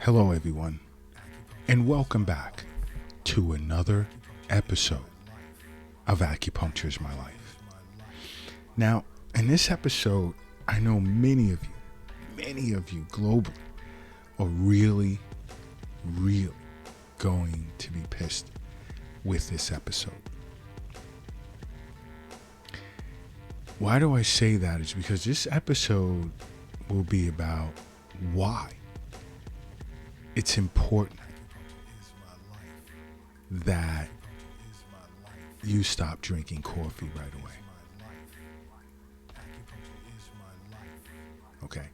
Hello, everyone, and welcome back to another episode of Acupuncture is My Life. Now, in this episode, I know many of you globally are really going to be pissed with this episode. Why do I say that? Is because this episode will be about why it's important that you stop drinking coffee right away. Okay.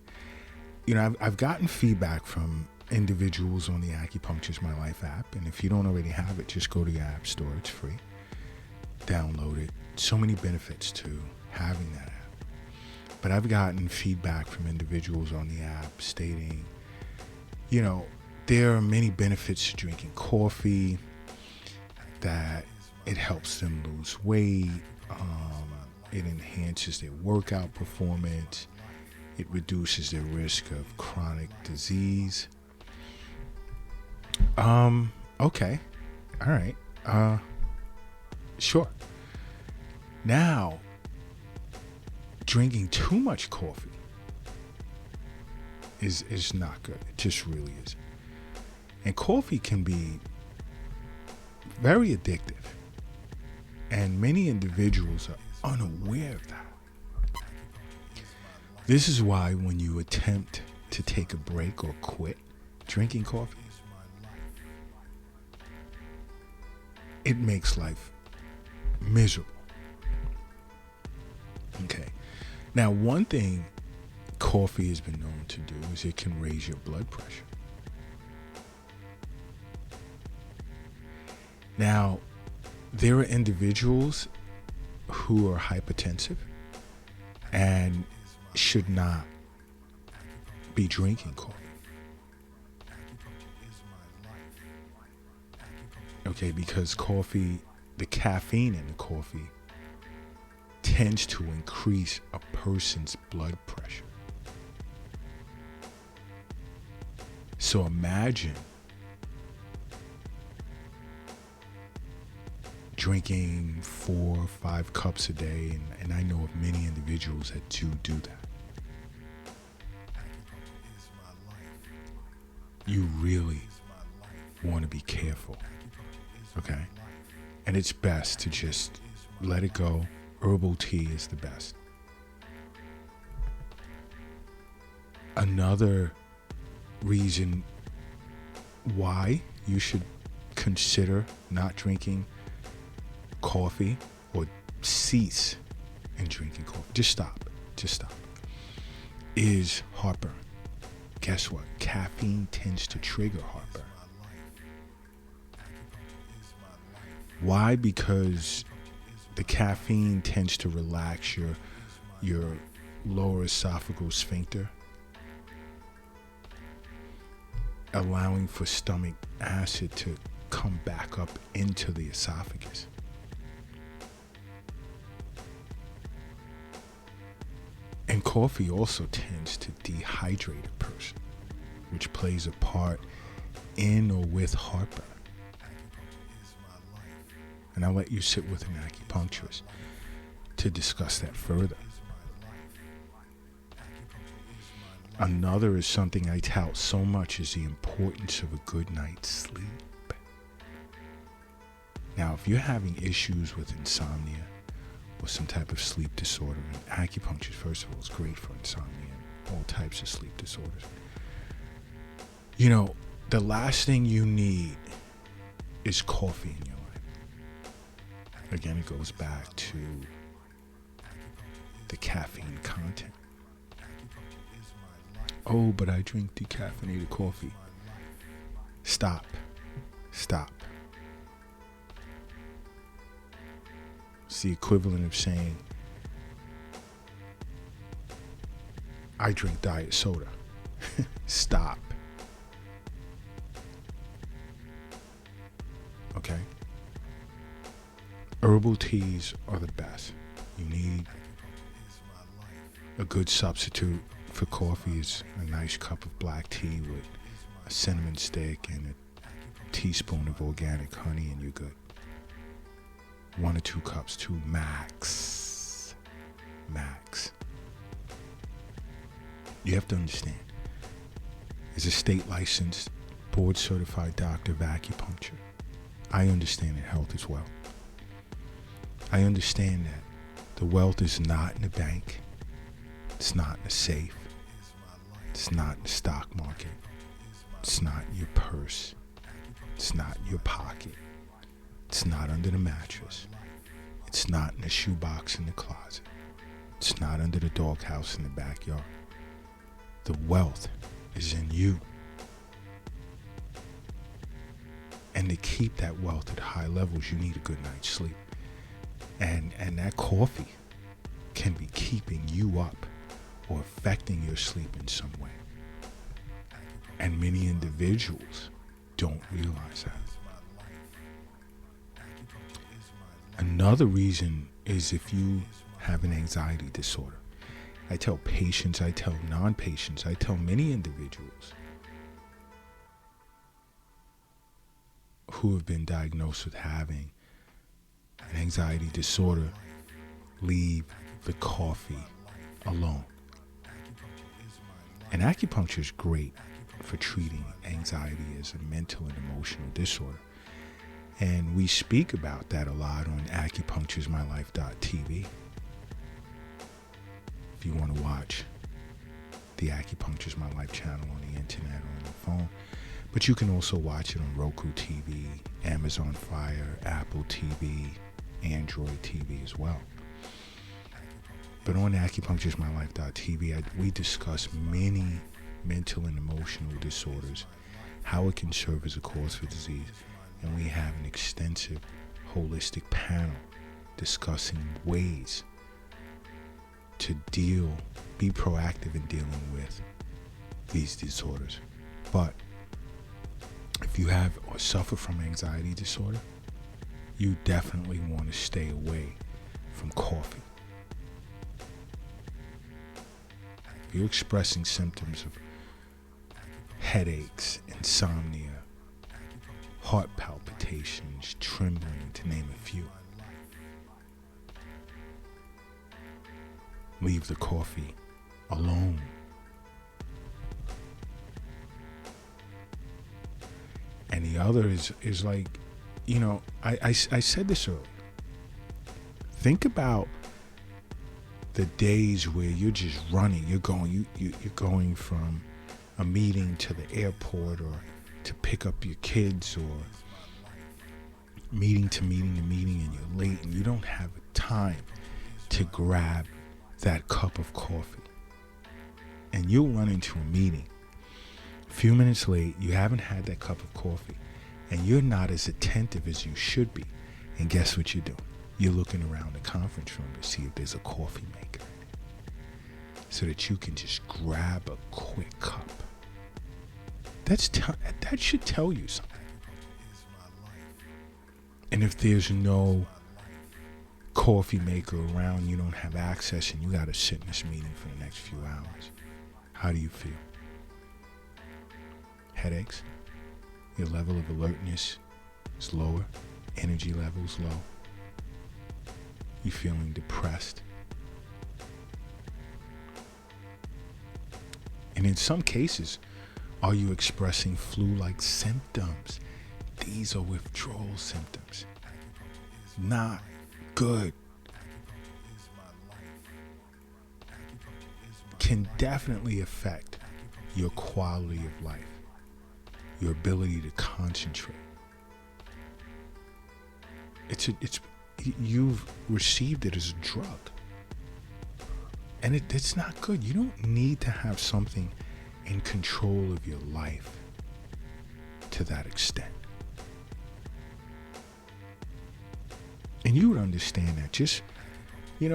I've gotten feedback from individuals on the Acupuncture is My Life app, and if you don't already have it, just go to your app store. It's free. Download it. So many benefits to having that app. But I've gotten feedback from individuals on the app stating, there are many benefits to drinking coffee, that it helps them lose weight, it enhances their workout performance, it reduces their risk of chronic disease. Okay. All right. Sure. Now, drinking too much coffee is not good. It just really isn't. And coffee can be very addictive. And many individuals are unaware of that. This is why when you attempt to take a break or quit drinking coffee, it makes life miserable. Okay. Now, one thing coffee has been known to do is it can raise your blood pressure. Now, there are individuals who are hypertensive and should not be drinking coffee. Okay, because coffee, the caffeine in the coffee tends to increase a person's blood pressure. So imagine drinking 4 or 5 cups a day, and I know of many individuals that do that. You really want to be careful, okay? And it's best to just let it go. Herbal tea is the best. Another reason why you should consider not drinking coffee or cease in drinking coffee, just stop, is heartburn. Guess what? Caffeine tends to trigger heartburn. Why? Because the caffeine tends to relax your lower esophageal sphincter, allowing for stomach acid to come back up into the esophagus. And coffee also tends to dehydrate a person, which plays a part in or with heartburn. And I'll let you sit with an acupuncturist to discuss that further. Another is something I tout so much is the importance of a good night's sleep. Now, if you're having issues with insomnia or some type of sleep disorder, and acupuncture, first of all, is great for insomnia and all types of sleep disorders. The last thing you need is coffee in your life. Again, it goes back to the caffeine content. Oh, but I drink decaffeinated coffee. Stop. It's the equivalent of saying, I drink diet soda. Stop. Okay? Herbal teas are the best. You need a good substitute for coffee is a nice cup of black tea with a cinnamon stick, and a teaspoon of organic honey, and you're good. 1 or 2 cups, 2 max. You have to understand, as a state licensed, board certified doctor of acupuncture, I understand that health is wealth. I understand that the wealth is not in the bank. It's not in the safe. It's not in the stock market. It's not in your purse. It's not in your pocket. It's not under the mattress. It's not in the shoebox in the closet. It's not under the doghouse in the backyard. The wealth is in you. And to keep that wealth at high levels, you need a good night's sleep. And that coffee can be keeping you up or affecting your sleep in some way. And many individuals don't realize that. Another reason is if you have an anxiety disorder. I tell patients, I tell non-patients, I tell many individuals who have been diagnosed with having an anxiety disorder, leave the coffee alone. And acupuncture is great for treating anxiety as a mental and emotional disorder. And we speak about that a lot on acupuncturesmylife.tv. If you want to watch the Acupuncture's My Life channel on the internet or on your phone. But you can also watch it on Roku TV, Amazon Fire, Apple TV, Android TV as well. But on acupuncturesmylife.tv, we discuss many mental and emotional disorders, how it can serve as a cause for disease, and we have an extensive holistic panel discussing ways to be proactive in dealing with these disorders. But if you have or suffer from anxiety disorder, you definitely want to stay away from coffee. If you're expressing symptoms of headaches, insomnia, heart palpitations, trembling, to name a few, leave the coffee alone. And the other is like, you know, I said this earlier. Think about the days where you're just running. You're going from a meeting to the airport, or to pick up your kids, or meeting to meeting to meeting, and you're late and you don't have time to grab that cup of coffee. And you'll run into a meeting a few minutes late, you haven't had that cup of coffee, and you're not as attentive as you should be. And guess what you're doing? You're looking around the conference room to see if there's a coffee maker, so that you can just grab a quick cup. That should tell you something. And if there's no coffee maker around, you don't have access, and you got to sit in this meeting for the next few hours, how do you feel? Headaches? Your level of alertness is lower, energy levels low. You feeling depressed. And in some cases, are you expressing flu-like symptoms? These are withdrawal symptoms. Not good. Can definitely affect your quality of life, your ability to concentrate. You've received it as a drug, and it's not good. You don't need to have something in control of your life to that extent. And you would understand that. Just, you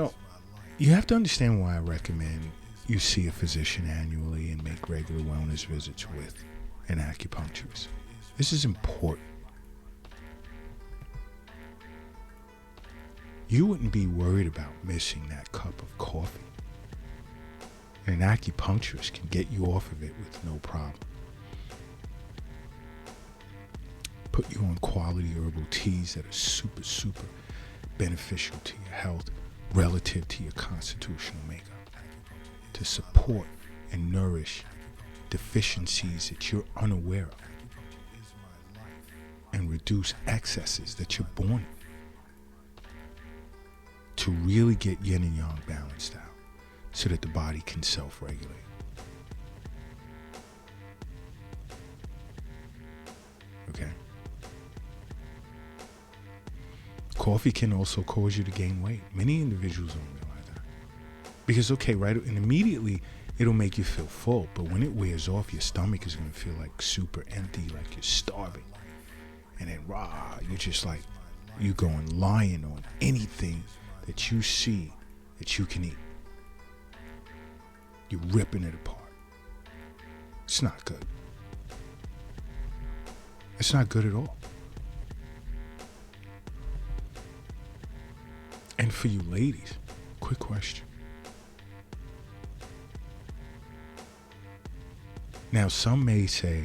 have to understand why I recommend you see a physician annually and make regular wellness visits with an acupuncturist. This is important. You wouldn't be worried about missing that cup of coffee. And an acupuncturist can get you off of it with no problem. put you on quality herbal teas that are super, super beneficial to your health relative to your constitutional makeup, to support and nourish deficiencies that you're unaware of, and reduce excesses that you're born in, to really get yin and yang balanced out so that the body can self-regulate. Okay? Coffee can also cause you to gain weight. Many individuals don't realize that. Because, okay, right, and immediately it'll make you feel full, but when it wears off, your stomach is going to feel like super empty, like you're starving. And then, you're just like, you going lying on anything that you see that you can eat. You're ripping it apart. It's not good. It's not good at all. And for you ladies, quick question. Now, some may say,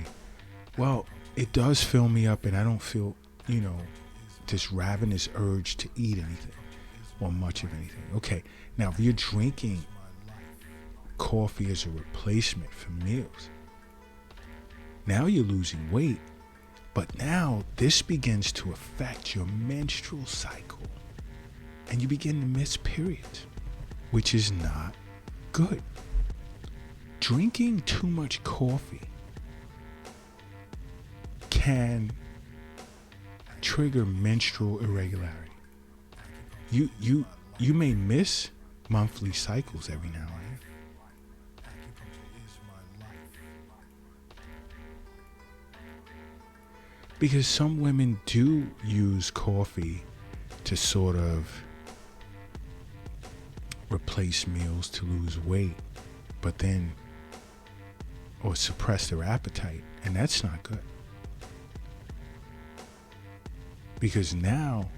well, it does fill me up and I don't feel, this ravenous urge to eat anything or much of anything. Okay, now if you're drinking coffee as a replacement for meals, now you're losing weight, but now this begins to affect your menstrual cycle and you begin to miss periods, which is not good. Drinking too much coffee can trigger menstrual irregularity. You may miss monthly cycles every now and then. Because some women do use coffee to sort of replace meals to lose weight, but then, or suppress their appetite, and that's not good. Because now,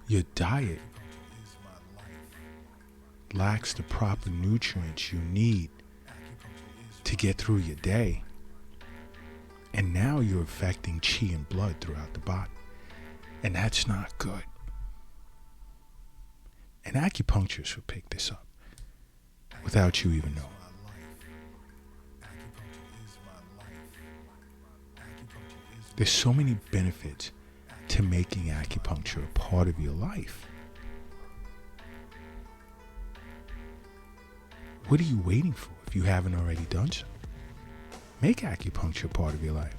your diet lacks the proper nutrients you need to get through your day. And now you're affecting chi and blood throughout the body. And that's not good. And acupuncturists will pick this up without you even knowing. There's so many benefits to making acupuncture a part of your life. What are you waiting for if you haven't already done so? Make acupuncture a part of your life.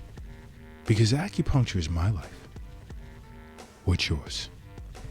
Because acupuncture is my life. What's yours?